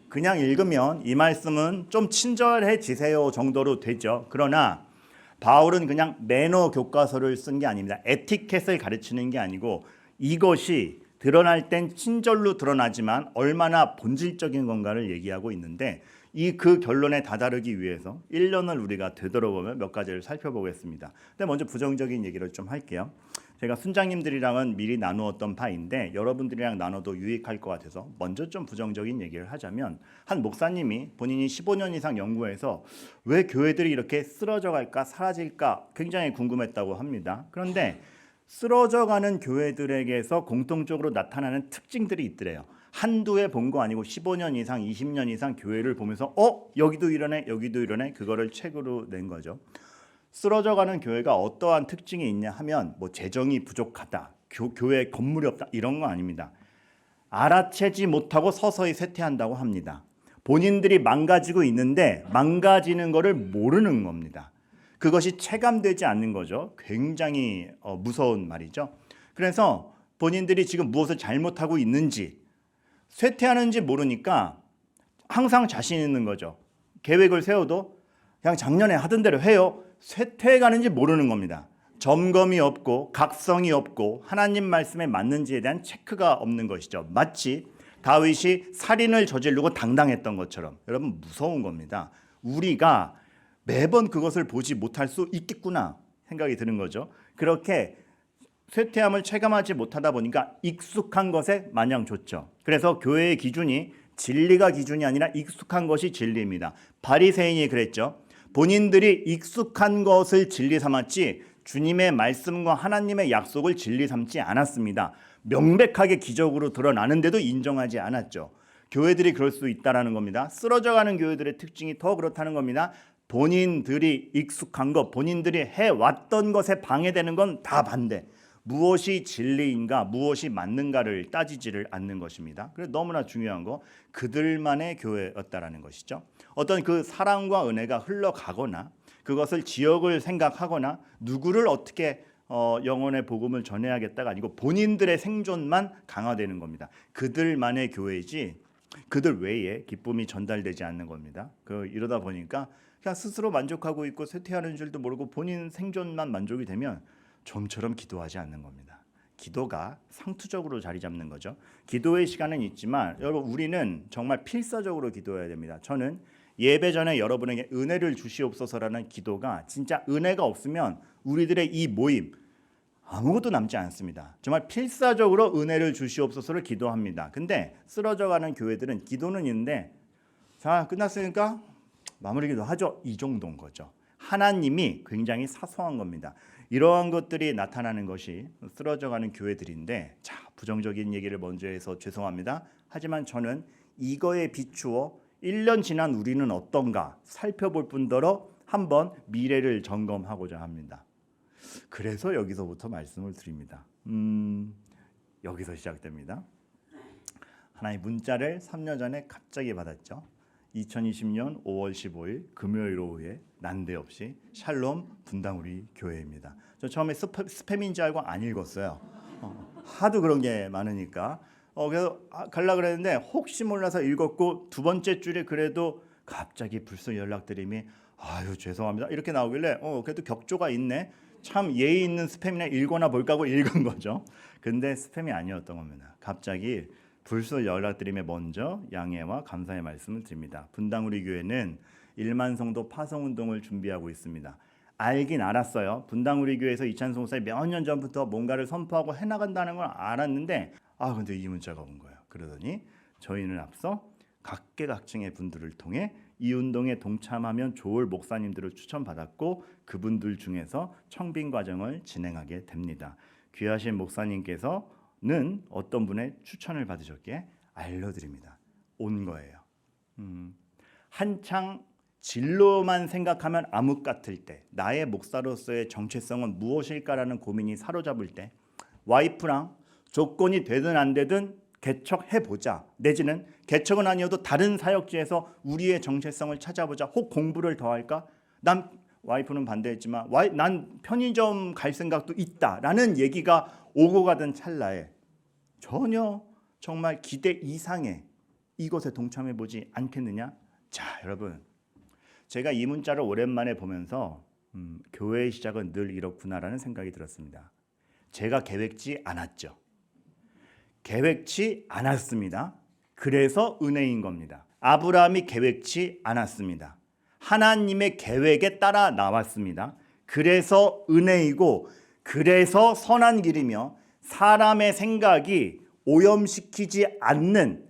그냥 읽으면 이 말씀은 좀 친절해지세요 정도로 되죠. 그러나 바울은 그냥 매너 교과서를 쓴 게 아닙니다. 에티켓을 가르치는 게 아니고 이것이 드러날 땐 친절로 드러나지만 얼마나 본질적인 건가를 얘기하고 있는데 그 결론에 다다르기 위해서 1년을 우리가 되돌아보면 몇 가지를 살펴보겠습니다. 근데 먼저 부정적인 얘기를 좀 할게요. 제가 순장님들이랑은 미리 나누었던 바인데 여러분들이랑 나눠도 유익할 것 같아서 먼저 좀 부정적인 얘기를 하자면 한 목사님이 본인이 15년 이상 연구해서 왜 교회들이 이렇게 쓰러져 갈까 사라질까 굉장히 궁금했다고 합니다. 그런데 쓰러져가는 교회들에게서 공통적으로 나타나는 특징들이 있더래요. 한두 해 본 거 아니고 15년 이상 20년 이상 교회를 보면서 여기도 이러네 여기도 이러네 그거를 책으로 낸 거죠. 쓰러져가는 교회가 어떠한 특징이 있냐 하면 뭐 재정이 부족하다, 교회 건물이 없다 이런 거 아닙니다. 알아채지 못하고 서서히 쇠퇴한다고 합니다. 본인들이 망가지고 있는데 망가지는 거를 모르는 겁니다. 그것이 체감되지 않는 거죠. 굉장히 무서운 말이죠. 그래서 본인들이 지금 무엇을 잘못하고 있는지 쇠퇴하는지 모르니까 항상 자신 있는 거죠. 계획을 세워도 그냥 작년에 하던 대로 해요. 쇠퇴해가는지 모르는 겁니다. 점검이 없고 각성이 없고 하나님 말씀에 맞는지에 대한 체크가 없는 것이죠. 마치 다윗이 살인을 저지르고 당당했던 것처럼. 여러분 무서운 겁니다. 우리가 매번 그것을 보지 못할 수 있겠구나 생각이 드는 거죠. 그렇게 쇠퇴함을 체감하지 못하다 보니까 익숙한 것에 마냥 좋죠. 그래서 교회의 기준이 진리가 기준이 아니라 익숙한 것이 진리입니다. 바리새인이 그랬죠. 본인들이 익숙한 것을 진리 삼았지 주님의 말씀과 하나님의 약속을 진리 삼지 않았습니다. 명백하게 기적으로 드러나는데도 인정하지 않았죠. 교회들이 그럴 수 있다는 겁니다. 쓰러져가는 교회들의 특징이 더 그렇다는 겁니다. 본인들이 익숙한 것, 본인들이 해왔던 것에 방해되는 건 다 반대. 무엇이 진리인가, 무엇이 맞는가를 따지지를 않는 것입니다. 그래서 너무나 중요한 거 그들만의 교회였다라는 것이죠. 어떤 그 사랑과 은혜가 흘러가거나 그것을 지역을 생각하거나 누구를 어떻게 영혼의 복음을 전해야겠다가 아니고 본인들의 생존만 강화되는 겁니다. 그들만의 교회이지 그들 외에 기쁨이 전달되지 않는 겁니다. 이러다 보니까 그냥 스스로 만족하고 있고 쇠퇴하는 줄도 모르고 본인 생존만 만족이 되면 좀처럼 기도하지 않는 겁니다. 기도가 상투적으로 자리 잡는 거죠. 기도의 시간은 있지만 여러분 우리는 정말 필사적으로 기도해야 됩니다. 저는 예배 전에 여러분에게 은혜를 주시옵소서라는 기도가 진짜 은혜가 없으면 우리들의 이 모임 아무것도 남지 않습니다. 정말 필사적으로 은혜를 주시옵소서를 기도합니다. 근데 쓰러져가는 교회들은 기도는 있는데 자 끝났으니까 마무리 기도하죠. 이 정도인 거죠. 하나님이 굉장히 사소한 겁니다. 이러한 것들이 나타나는 것이 쓰러져가는 교회들인데 자 부정적인 얘기를 먼저 해서 죄송합니다. 하지만 저는 이거에 비추어 1년 지난 우리는 어떤가 살펴볼 뿐더러 한번 미래를 점검하고자 합니다. 그래서 여기서부터 말씀을 드립니다. 여기서 시작됩니다. 하나의 문자를 3년 전에 갑자기 받았죠. 2020년 5월 15일 금요일 오후에 난데없이 샬롬 분당 우리 교회입니다. 저 처음에 스팸인 줄 알고 안 읽었어요. 하도 그런 게 많으니까 그래서 가려고 그랬는데 혹시 몰라서 읽었고 두 번째 줄에 그래도 갑자기 불쑥 연락드림이 아유 죄송합니다 이렇게 나오길래 그래도 격조가 있네 참 예의 있는 스팸이나 읽거나 볼까 하고 읽은 거죠. 근데 스팸이 아니었던 겁니다. 갑자기 불쑥 연락드림에 먼저 양해와 감사의 말씀을 드립니다. 분당 우리 교회는 1만 성도 파송운동을 준비하고 있습니다. 알긴 알았어요. 분당 우리 교회에서 이찬송 목사님 몇 년 전부터 뭔가를 선포하고 해나간다는 걸 알았는데 근데 이 문자가 온 거예요. 그러더니 저희는 앞서 각계각층의 분들을 통해 이 운동에 동참하면 좋을 목사님들을 추천받았고 그분들 중에서 청빙 과정을 진행하게 됩니다. 귀하신 목사님께서는 어떤 분의 추천을 받으셨기에 알려드립니다. 온 거예요. 한창 진로만 생각하면 암흑 같을 때 나의 목사로서의 정체성은 무엇일까라는 고민이 사로잡을 때 와이프랑 조건이 되든 안 되든 개척해보자 내지는 개척은 아니어도 다른 사역지에서 우리의 정체성을 찾아보자 혹 공부를 더 할까? 난 와이프는 반대했지만 난 편의점 갈 생각도 있다라는 얘기가 오고 가던 찰나에 전혀 정말 기대 이상의 이것에 동참해 보지 않겠느냐? 자, 여러분, 제가 이 문자를 오랜만에 보면서 교회의 시작은 늘 이렇구나라는 생각이 들었습니다. 제가 계획지 않았죠. 계획치 않았습니다. 그래서 은혜인 겁니다. 아브라함이 계획치 않았습니다. 하나님의 계획에 따라 나왔습니다. 그래서 은혜이고 그래서 선한 길이며 사람의 생각이 오염시키지 않는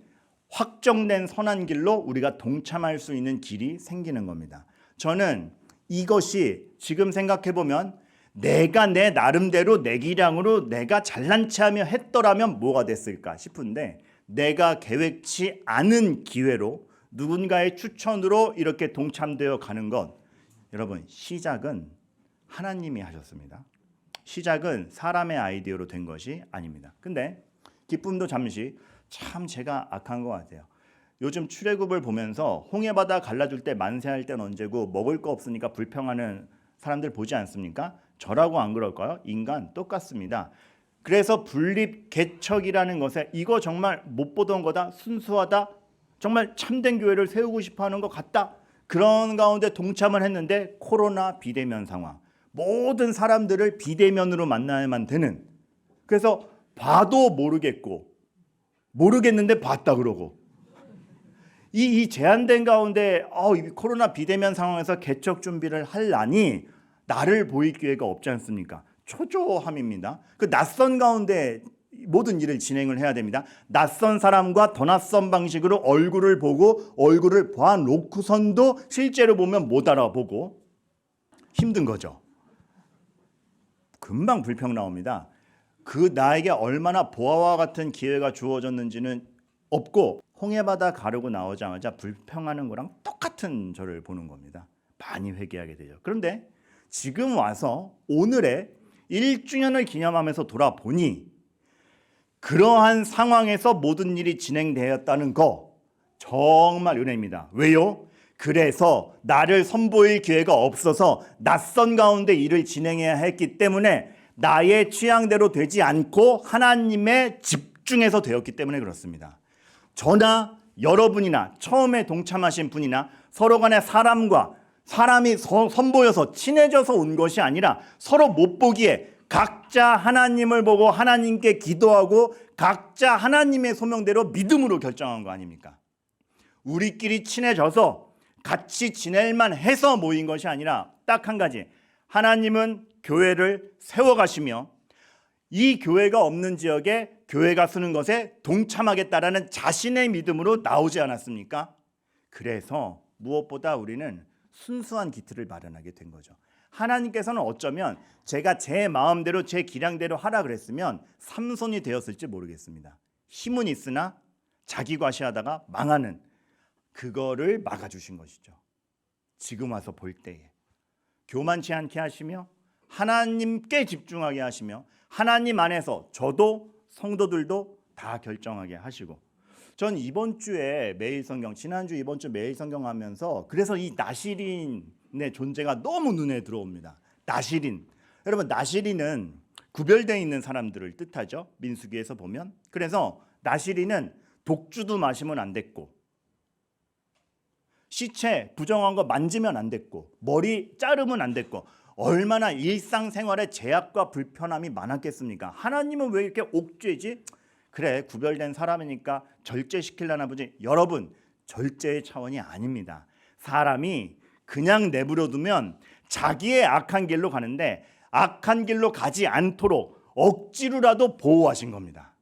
확정된 선한 길로 우리가 동참할 수 있는 길이 생기는 겁니다. 저는 이것이 지금 생각해보면 내가 내 나름대로 내 기량으로 내가 잘난 체하며 했더라면 뭐가 됐을까 싶은데 내가 계획치 않은 기회로 누군가의 추천으로 이렇게 동참되어 가는 것, 여러분, 시작은 하나님이 하셨습니다. 시작은 사람의 아이디어로 된 것이 아닙니다. 근데 기쁨도 잠시, 참 제가 악한 것 같아요. 요즘 출애굽을 보면서 홍해바다 갈라줄 때 만세할 때는 언제고 먹을 거 없으니까 불평하는 사람들 보지 않습니까? 저라고 안 그럴까요? 인간 똑같습니다. 그래서 분립개척이라는 것에 이거 정말 못 보던 거다, 순수하다, 정말 참된 교회를 세우고 싶어하는 것 같다. 그런 가운데 동참을 했는데 코로나 비대면 상황, 모든 사람들을 비대면으로 만나야만 되는, 그래서 봐도 모르겠고 모르겠는데 봤다 그러고 이 제한된 가운데 이 코로나 비대면 상황에서 개척 준비를 하려니 나를 보일 기회가 없지 않습니까? 초조함입니다. 그 낯선 가운데 모든 일을 진행을 해야 됩니다. 낯선 사람과 더 낯선 방식으로 얼굴을 보고 얼굴을 봐놓고선도 실제로 보면 못 알아보고 힘든 거죠. 금방 불평 나옵니다. 그 나에게 얼마나 보아와 같은 기회가 주어졌는지는 없고 홍해바다 가르고 나오자마자 불평하는 거랑 똑같은 저를 보는 겁니다. 많이 회개하게 되죠. 그런데 지금 와서 오늘의 1주년을 기념하면서 돌아보니 그러한 상황에서 모든 일이 진행되었다는 거 정말 은혜입니다. 왜요? 그래서 나를 선보일 기회가 없어서 낯선 가운데 일을 진행해야 했기 때문에 나의 취향대로 되지 않고 하나님의 집중해서 되었기 때문에 그렇습니다. 저나 여러분이나 처음에 동참하신 분이나 서로 간에 사람이 선보여서 친해져서 온 것이 아니라 서로 못 보기에 각자 하나님을 보고 하나님께 기도하고 각자 하나님의 소명대로 믿음으로 결정한 거 아닙니까? 우리끼리 친해져서 같이 지낼만 해서 모인 것이 아니라 딱 한 가지, 하나님은 교회를 세워가시며 이 교회가 없는 지역에 교회가 쓰는 것에 동참하겠다라는 자신의 믿음으로 나오지 않았습니까? 그래서 무엇보다 우리는 순수한 기틀을 마련하게 된 거죠. 하나님께서는 어쩌면 제가 제 마음대로 제 기량대로 하라 그랬으면 삼손이 되었을지 모르겠습니다. 힘은 있으나 자기 과시하다가 망하는, 그거를 막아주신 것이죠. 지금 와서 볼 때에 교만치 않게 하시며 하나님께 집중하게 하시며 하나님 안에서 저도 성도들도 다 결정하게 하시고, 전 이번 주에 매일 성경, 지난주 이번 주 매일 성경 하면서 그래서 이 나시린의 존재가 너무 눈에 들어옵니다. 나시린, 여러분, 나시린은 구별되어 있는 사람들을 뜻하죠. 민수기에서 보면. 그래서 나시린은 독주도 마시면 안 됐고, 시체 부정한 거 만지면 안 됐고, 머리 자르면 안 됐고, 얼마나 일상생활에 제약과 불편함이 많았겠습니까? 하나님은 왜 이렇게 옥죄지? 그래, 구별된 사람이니까 절제시키려나 보지. 여러분, 절제의 차원이 아닙니다. 사람이 그냥 내버려두면 자기의 악한 길로 가는데 악한 길로 가지 않도록 억지로라도 보호하신 겁니다.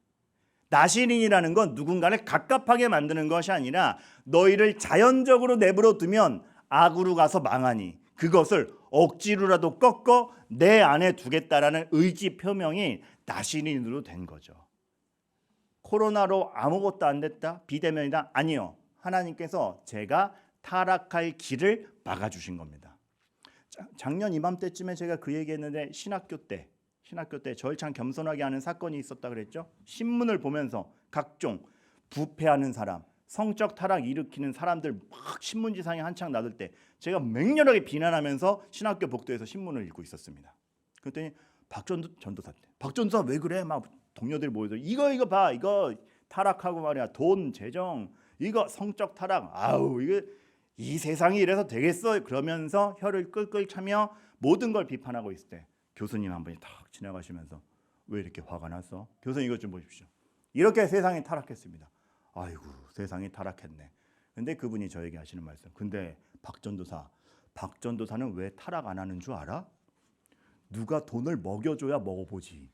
나시린이라는 건 누군가를 갑갑하게 만드는 것이 아니라 너희를 자연적으로 내버려두면 악으로 가서 망하니 그것을 억지로라도 꺾어 내 안에 두겠다라는 의지 표명이 나시린으로 된 거죠. 코로나로 아무것도 안 됐다? 비대면이다? 아니요. 하나님께서 제가 타락할 길을 막아주신 겁니다. 작년 이맘때쯤에 제가 그 얘기했는데 신학교 때 저를 참 겸손하게 하는 사건이 있었다 그랬죠. 신문을 보면서 각종 부패하는 사람, 성적 타락 일으키는 사람들 막 신문지상에 한창 나들 때 제가 맹렬하게 비난하면서 신학교 복도에서 신문을 읽고 있었습니다. 그랬더니 전도사 왜 그래? 막 동료들 모여서 이거 봐, 이거 타락하고 말이야, 돈, 재정, 이거 성적 타락, 아우 이거 이 세상이 이래서 되겠어? 그러면서 혀를 끌끌 차며 모든 걸 비판하고 있을 때 교수님 한 분이 탁 지나가시면서 왜 이렇게 화가 났어? 교수님 이것 좀 보십시오. 이렇게 세상이 타락했습니다. 아이고 세상이 타락했네. 근데 그분이 저에게 하시는 말씀. 근데 박전도사는 왜 타락 안 하는 줄 알아? 누가 돈을 먹여줘야 먹어보지.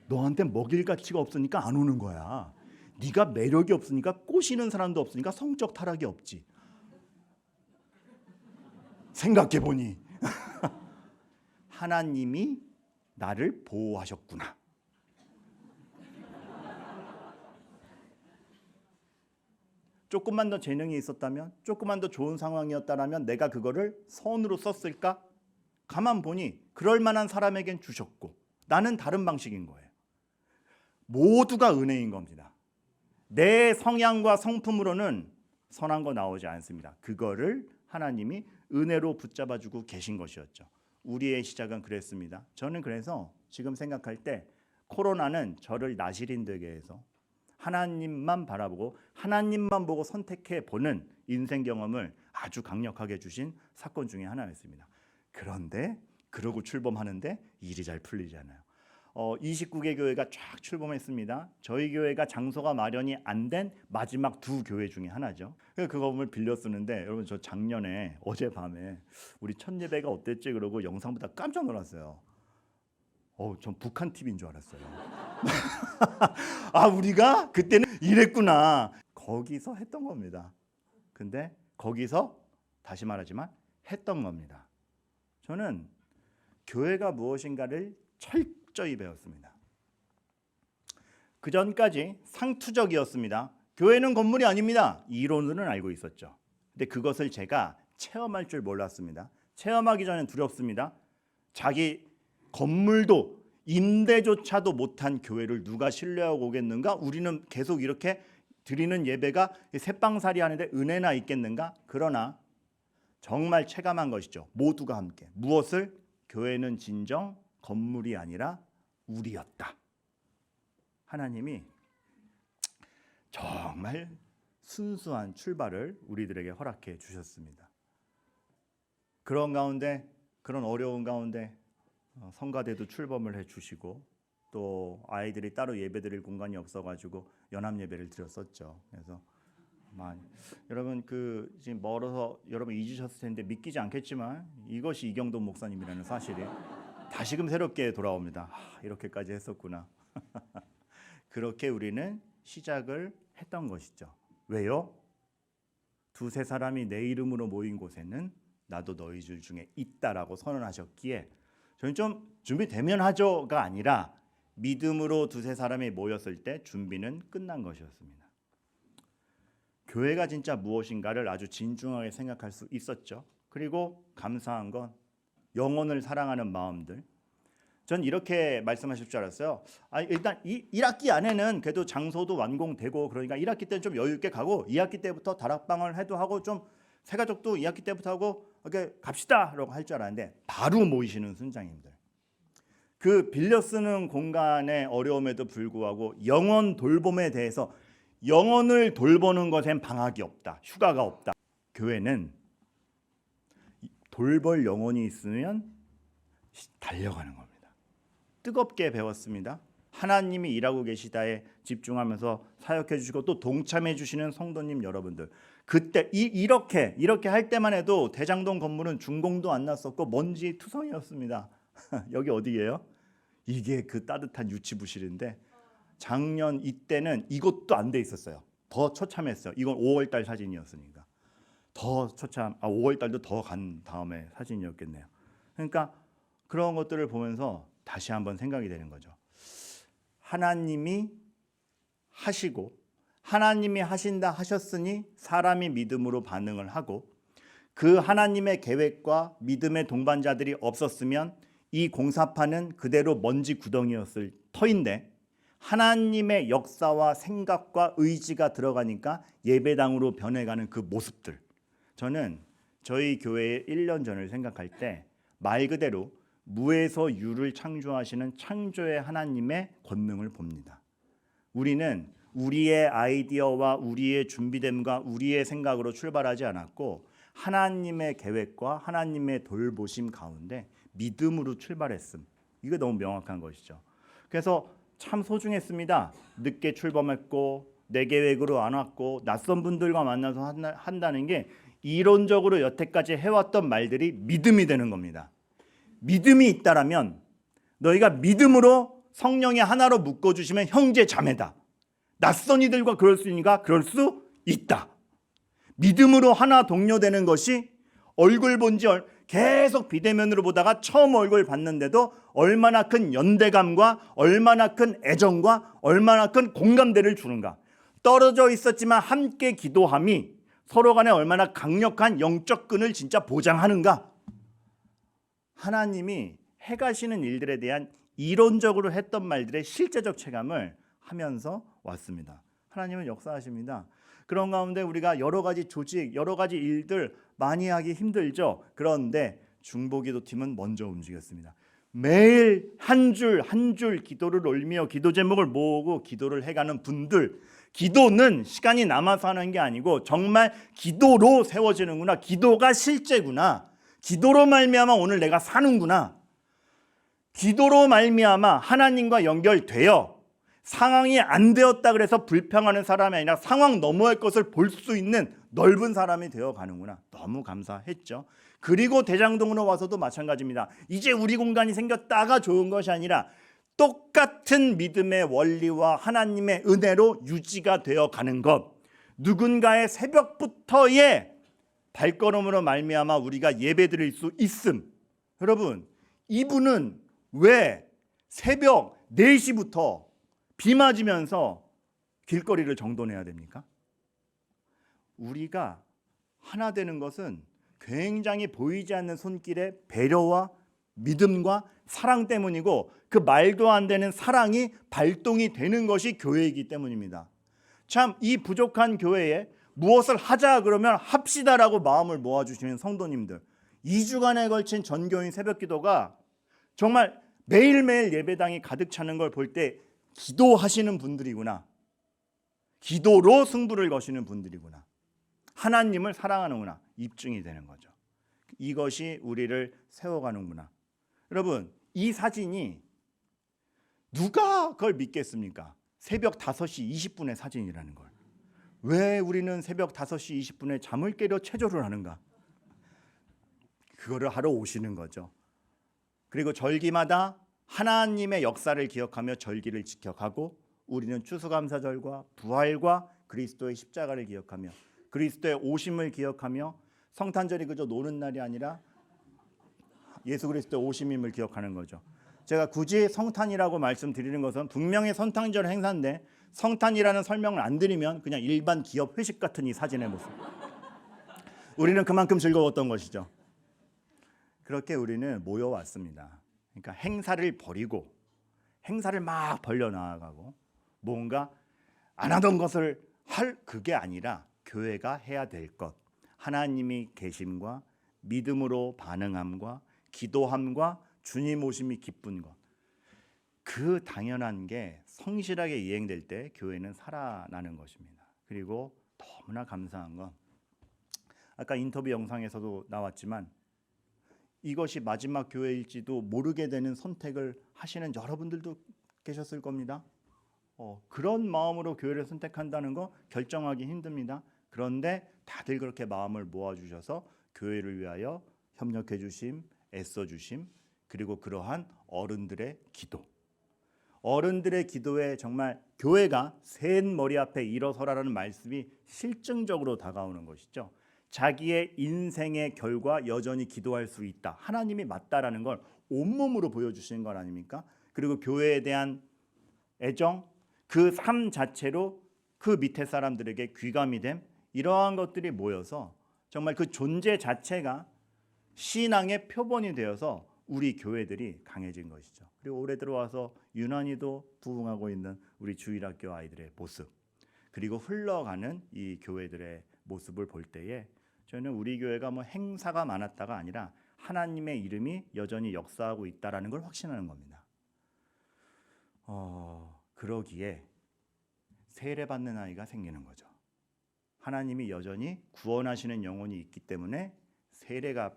너한테 먹일 가치가 없으니까 안 오는 거야. 네가 매력이 없으니까 꼬시는 사람도 없으니까 성적 타락이 없지. 생각해보니 하나님이 나를 보호하셨구나. 조금만 더 재능이 있었다면, 조금만 더 좋은 상황이었다면 내가 그거를 선으로 썼을까? 가만 보니 그럴 만한 사람에겐 주셨고 나는 다른 방식인 거예요. 모두가 은혜인 겁니다. 내 성향과 성품으로는 선한 거 나오지 않습니다. 그거를 하나님이 은혜로 붙잡아주고 계신 것이었죠. 우리의 시작은 그랬습니다. 저는 그래서 지금 생각할 때 코로나는 저를 나시린 되게 해서 하나님만 바라보고 하나님만 보고 선택해 보는 인생 경험을 아주 강력하게 주신 사건 중에 하나였습니다. 그런데 그러고 출범하는데 일이 잘 풀리지 않아요. 29개 교회가 쫙 출범했습니다. 저희 교회가 장소가 마련이 안 된 마지막 두 교회 중에 하나죠. 그 건물 빌려 쓰는데 여러분 저 작년에 어젯밤에 우리 첫 예배가 어땠지 그러고 영상 보다 깜짝 놀랐어요. 전 북한 TV인 줄 알았어요. 아 우리가 그때는 이랬구나. 거기서 했던 겁니다. 근데 거기서 다시 말하지만 했던 겁니다. 저는 교회가 무엇인가를 철저히 배웠습니다. 그 전까지 상투적이었습니다. 교회는 건물이 아닙니다. 이론으로는 알고 있었죠. 근데 그것을 제가 체험할 줄 몰랐습니다. 체험하기 전엔 두렵습니다. 자기 건물도 임대조차도 못한 교회를 누가 신뢰하고 오겠는가? 우리는 계속 이렇게 드리는 예배가 새빵살이 하는데 은혜나 있겠는가? 그러나 정말 체감한 것이죠. 모두가 함께. 무엇을? 교회는 진정 건물이 아니라 우리였다. 하나님이 정말 순수한 출발을 우리들에게 허락해 주셨습니다. 그런 가운데, 그런 어려운 가운데 성가대도 출범을 해주시고 또 아이들이 따로 예배드릴 공간이 없어가지고 연합 예배를 드렸었죠. 그래서 여러분 지금 멀어서 여러분 잊으셨을 텐데 믿기지 않겠지만 이것이 이경돈 목사님이라는 사실이 다시금 새롭게 돌아옵니다. 이렇게까지 했었구나. 그렇게 우리는 시작을 했던 것이죠. 왜요? 두세 사람이 내 이름으로 모인 곳에는 나도 너희들 중에 있다라고 선언하셨기에 저는 좀 준비되면 하죠가 아니라 믿음으로 두세 사람이 모였을 때 준비는 끝난 것이었습니다. 교회가 진짜 무엇인가를 아주 진중하게 생각할 수 있었죠. 그리고 감사한 건 영혼을 사랑하는 마음들. 전 이렇게 말씀하실 줄 알았어요. 일단 1학기 안에는 그래도 장소도 완공되고 그러니까 1학기 때는 좀 여유 있게 가고 2학기 때부터 다락방을 해도 하고 좀 새가족도 2학기 때부터 하고 이렇게 갑시다라고 할 줄 알았는데 바로 모이시는 순장님들. 그 빌려 쓰는 공간의 어려움에도 불구하고 영혼 돌봄에 대해서 영혼을 돌보는 것엔 방학이 없다. 휴가가 없다. 교회는 돌볼 영혼이 있으면 달려가는 겁니다. 뜨겁게 배웠습니다. 하나님이 일하고 계시다에 집중하면서 사역해 주시고 또 동참해 주시는 성도님 여러분들. 그때 이렇게 할 때만 해도 대장동 건물은 준공도 안 났었고 먼지 투성이었습니다. 여기 어디예요? 이게 그 따뜻한 유치부실인데 작년 이때는 이것도 안 돼 있었어요. 더 처참했어요. 이건 5월달 사진이었으니까 더 처참. 5월달도 더 간 다음에 사진이었겠네요. 그러니까 그런 것들을 보면서 다시 한번 생각이 되는 거죠. 하나님이 하시고 하나님이 하신다 하셨으니 사람이 믿음으로 반응을 하고 그 하나님의 계획과 믿음의 동반자들이 없었으면 이 공사판은 그대로 먼지 구덩이였을 터인데 하나님의 역사와 생각과 의지가 들어가니까 예배당으로 변해가는 그 모습들. 저는 저희 교회의 1년 전을 생각할 때 말 그대로 무에서 유를 창조하시는 창조의 하나님의 권능을 봅니다. 우리는 우리의 아이디어와 우리의 준비됨과 우리의 생각으로 출발하지 않았고 하나님의 계획과 하나님의 돌보심 가운데 믿음으로 출발했음. 이게 너무 명확한 것이죠. 그래서 참 소중했습니다. 늦게 출범했고 내 계획으로 안 왔고 낯선 분들과 만나서 한다는 게 이론적으로 여태까지 해왔던 말들이 믿음이 되는 겁니다. 믿음이 있다라면 너희가 믿음으로 성령의 하나로 묶어주시면 형제 자매다. 낯선 이들과 그럴 수 있으니까 그럴 수 있다. 믿음으로 하나 동료되는 것이 얼굴 본지 계속 비대면으로 보다가 처음 얼굴 봤는데도 얼마나 큰 연대감과 얼마나 큰 애정과 얼마나 큰 공감대를 주는가. 떨어져 있었지만 함께 기도함이 서로 간에 얼마나 강력한 영적 끈을 진짜 보장하는가. 하나님이 해가시는 일들에 대한 이론적으로 했던 말들의 실제적 체감을 하면서 왔습니다. 하나님은 역사하십니다. 그런 가운데 우리가 여러 가지 조직, 여러 가지 일들 많이 하기 힘들죠. 그런데 중보기도팀은 먼저 움직였습니다. 매일 한 줄 한 줄 기도를 올리며 기도 제목을 모으고 기도를 해가는 분들, 기도는 시간이 남아서 하는 게 아니고 정말 기도로 세워지는구나. 기도가 실제구나. 기도로 말미암아 오늘 내가 사는구나. 기도로 말미암아 하나님과 연결되어 상황이 안 되었다 그래서 불평하는 사람이 아니라 상황 너머의 것을 볼 수 있는 넓은 사람이 되어 가는구나. 너무 감사했죠. 그리고 대장동으로 와서도 마찬가지입니다. 이제 우리 공간이 생겼다가 좋은 것이 아니라 똑같은 믿음의 원리와 하나님의 은혜로 유지가 되어 가는 것. 누군가의 새벽부터의 발걸음으로 말미암아 우리가 예배드릴 수 있음. 여러분, 이분은 왜 새벽 4시부터 비 맞으면서 길거리를 정돈해야 됩니까? 우리가 하나 되는 것은 굉장히 보이지 않는 손길의 배려와 믿음과 사랑 때문이고 그 말도 안 되는 사랑이 발동이 되는 것이 교회이기 때문입니다. 참 이 부족한 교회에 무엇을 하자 그러면 합시다라고 마음을 모아주시는 성도님들, 2주간에 걸친 전교인 새벽기도가 정말 매일매일 예배당이 가득 차는 걸 볼 때 기도하시는 분들이구나. 기도로 승부를 거시는 분들이구나. 하나님을 사랑하는구나. 입증이 되는 거죠. 이것이 우리를 세워가는구나. 여러분, 이 사진이 누가 그걸 믿겠습니까? 새벽 5시 20분의 사진이라는 걸. 왜 우리는 새벽 5시 20분에 잠을 깨려 체조를 하는가? 그거를 하러 오시는 거죠. 그리고 절기마다 하나님의 역사를 기억하며 절기를 지켜가고 우리는 추수감사절과 부활과 그리스도의 십자가를 기억하며 그리스도의 오심을 기억하며 성탄절이 그저 노는 날이 아니라 예수 그리스도의 오심임을 기억하는 거죠. 제가 굳이 성탄이라고 말씀드리는 것은 분명히 성탄절 행사인데 성탄이라는 설명을 안 드리면 그냥 일반 기업 회식 같은 이 사진의 모습. 우리는 그만큼 즐거웠던 것이죠. 그렇게 우리는 모여왔습니다. 그러니까 행사를 버리고 행사를 막 벌려나가고 뭔가 안 하던 것을 할 그게 아니라 교회가 해야 될 것, 하나님이 계심과 믿음으로 반응함과 기도함과 주님 오심이 기쁜 것, 그 당연한 게 성실하게 이행될 때 교회는 살아나는 것입니다. 그리고 너무나 감사한 건 아까 인터뷰 영상에서도 나왔지만 이것이 마지막 교회일지도 모르게 되는 선택을 하시는 여러분들도 계셨을 겁니다. 그런 마음으로 교회를 선택한다는 거 결정하기 힘듭니다. 그런데 다들 그렇게 마음을 모아주셔서 교회를 위하여 협력해 주심, 애써 주심, 그리고 그러한 어른들의 기도. 어른들의 기도에 정말 교회가 센 머리 앞에 일어서라는 말씀이 실증적으로 다가오는 것이죠. 자기의 인생의 결과 여전히 기도할 수 있다. 하나님이 맞다라는 걸 온몸으로 보여주시는 것 아닙니까? 그리고 교회에 대한 애정, 그 삶 자체로 그 밑에 사람들에게 귀감이 됨, 이러한 것들이 모여서 정말 그 존재 자체가 신앙의 표본이 되어서 우리 교회들이 강해진 것이죠. 그리고 올해 들어와서 유난히도 부흥하고 있는 우리 주일학교 아이들의 모습, 그리고 흘러가는 이 교회들의 모습을 볼 때에 저는 우리 교회가 뭐 행사가 많았다가 아니라 하나님의 이름이 여전히 역사하고 있다라는 걸 확신하는 겁니다. 그러기에 세례받는 아이가 생기는 거죠. 하나님이 여전히 구원하시는 영혼이 있기 때문에 세례가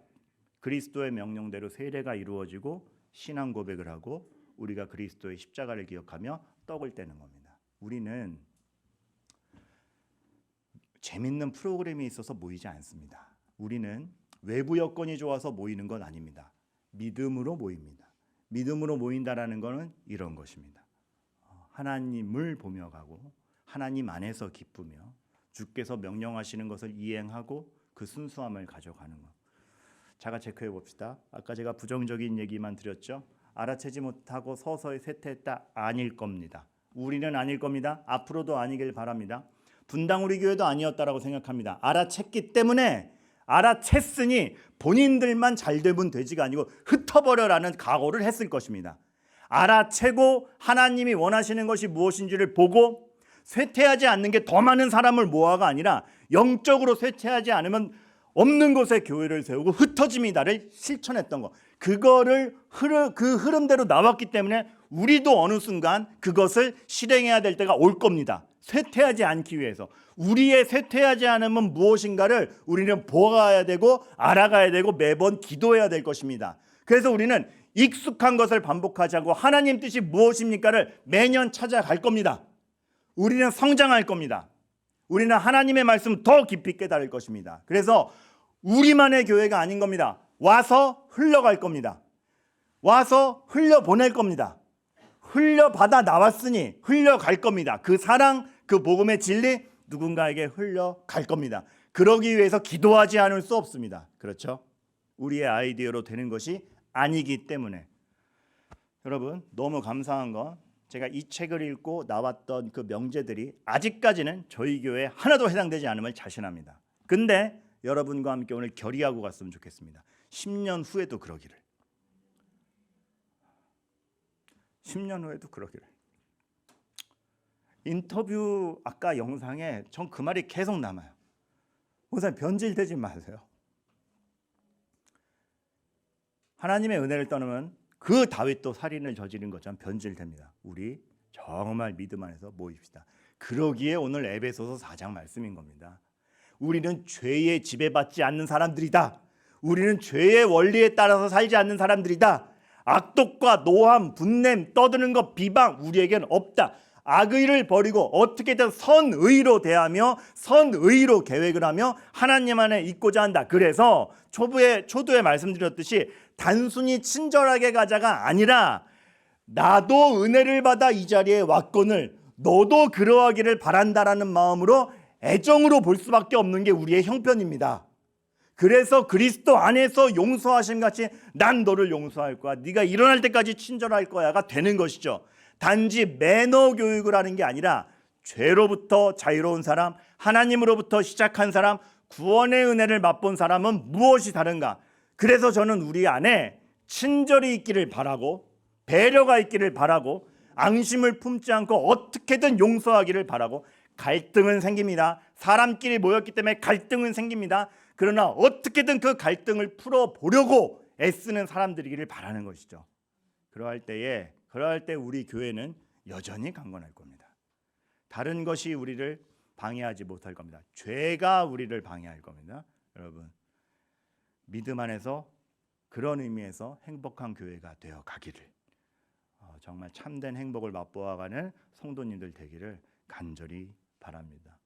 그리스도의 명령대로 세례가 이루어지고 신앙 고백을 하고 우리가 그리스도의 십자가를 기억하며 떡을 떼는 겁니다. 우리는 재밌는 프로그램이 있어서 모이지 않습니다. 우리는 외부 여건이 좋아서 모이는 건 아닙니다. 믿음으로 모입니다. 믿음으로 모인다라는 것은 이런 것입니다. 하나님을 보며 가고 하나님 안에서 기쁘며 주께서 명령하시는 것을 이행하고 그 순수함을 가져가는 것. 자가 체크해 봅시다. 아까 제가 부정적인 얘기만 드렸죠. 알아채지 못하고 서서히 쇠퇴했다. 아닐 겁니다. 우리는 아닐 겁니다. 앞으로도 아니길 바랍니다. 분당 우리 교회도 아니었다라고 생각합니다. 알아챘기 때문에 알아챘으니 본인들만 잘되면 되지가 아니고 흩어버려라는 각오를 했을 것입니다. 알아채고 하나님이 원하시는 것이 무엇인지를 보고 쇠퇴하지 않는 게 더 많은 사람을 모아가 아니라 영적으로 쇠퇴하지 않으면 없는 곳에 교회를 세우고 흩어짐이다를 실천했던 것. 그거를 그 흐름대로 나왔기 때문에 우리도 어느 순간 그것을 실행해야 될 때가 올 겁니다. 쇠퇴하지 않기 위해서. 우리의 쇠퇴하지 않으면 무엇인가를 우리는 보아야 되고 알아가야 되고 매번 기도해야 될 것입니다. 그래서 우리는 익숙한 것을 반복하지 않고 하나님 뜻이 무엇입니까를 매년 찾아갈 겁니다. 우리는 성장할 겁니다. 우리는 하나님의 말씀 더 깊이 깨달을 것입니다. 그래서 우리만의 교회가 아닌 겁니다. 와서 흘러갈 겁니다. 와서 흘려보낼 겁니다. 흘려받아 나왔으니 흘려갈 겁니다. 그 사랑, 그 복음의 진리 누군가에게 흘려갈 겁니다. 그러기 위해서 기도하지 않을 수 없습니다. 그렇죠? 우리의 아이디어로 되는 것이 아니기 때문에. 여러분, 너무 감사한 건 제가 이 책을 읽고 나왔던 그 명제들이 아직까지는 저희 교회에 하나도 해당되지 않음을 자신합니다. 근데 여러분과 함께 오늘 결의하고 갔으면 좋겠습니다. 10년 후에도 그러기를. 10년 후에도 그러기를. 인터뷰 아까 영상에 전 그 말이 계속 남아요. 우선 변질되지 마세요. 하나님의 은혜를 떠나면 그 다윗도 살인을 저지른 것처럼 변질됩니다. 우리 정말 믿음 안에서 모입시다. 그러기에 오늘 에베소서 4장 말씀인 겁니다. 우리는 죄에 지배받지 않는 사람들이다. 우리는 죄의 원리에 따라서 살지 않는 사람들이다. 악독과 노함, 분냄, 떠드는 것, 비방 우리에겐 없다. 악의를 버리고 어떻게든 선의로 대하며 선의로 계획을 하며 하나님 안에 있고자 한다. 그래서 초두에 말씀드렸듯이 단순히 친절하게 가자가 아니라 나도 은혜를 받아 이 자리에 왔거늘 너도 그러하기를 바란다라는 마음으로 애정으로 볼 수밖에 없는 게 우리의 형편입니다. 그래서 그리스도 안에서 용서하심 같이 난 너를 용서할 거야. 네가 일어날 때까지 친절할 거야가 되는 것이죠. 단지 매너 교육을 하는 게 아니라 죄로부터 자유로운 사람, 하나님으로부터 시작한 사람, 구원의 은혜를 맛본 사람은 무엇이 다른가? 그래서 저는 우리 안에 친절이 있기를 바라고 배려가 있기를 바라고 앙심을 품지 않고 어떻게든 용서하기를 바라고 갈등은 생깁니다. 사람끼리 모였기 때문에 갈등은 생깁니다. 그러나 어떻게든 그 갈등을 풀어보려고 애쓰는 사람들이기를 바라는 것이죠. 그러할 때 우리 교회는 여전히 강건할 겁니다. 다른 것이 우리를 방해하지 못할 겁니다. 죄가 우리를 방해할 겁니다. 여러분, 믿음 안에서 그런 의미에서 행복한 교회가 되어 가기를 정말 참된 행복을 맛보아가는 성도님들 되기를 간절히 바랍니다.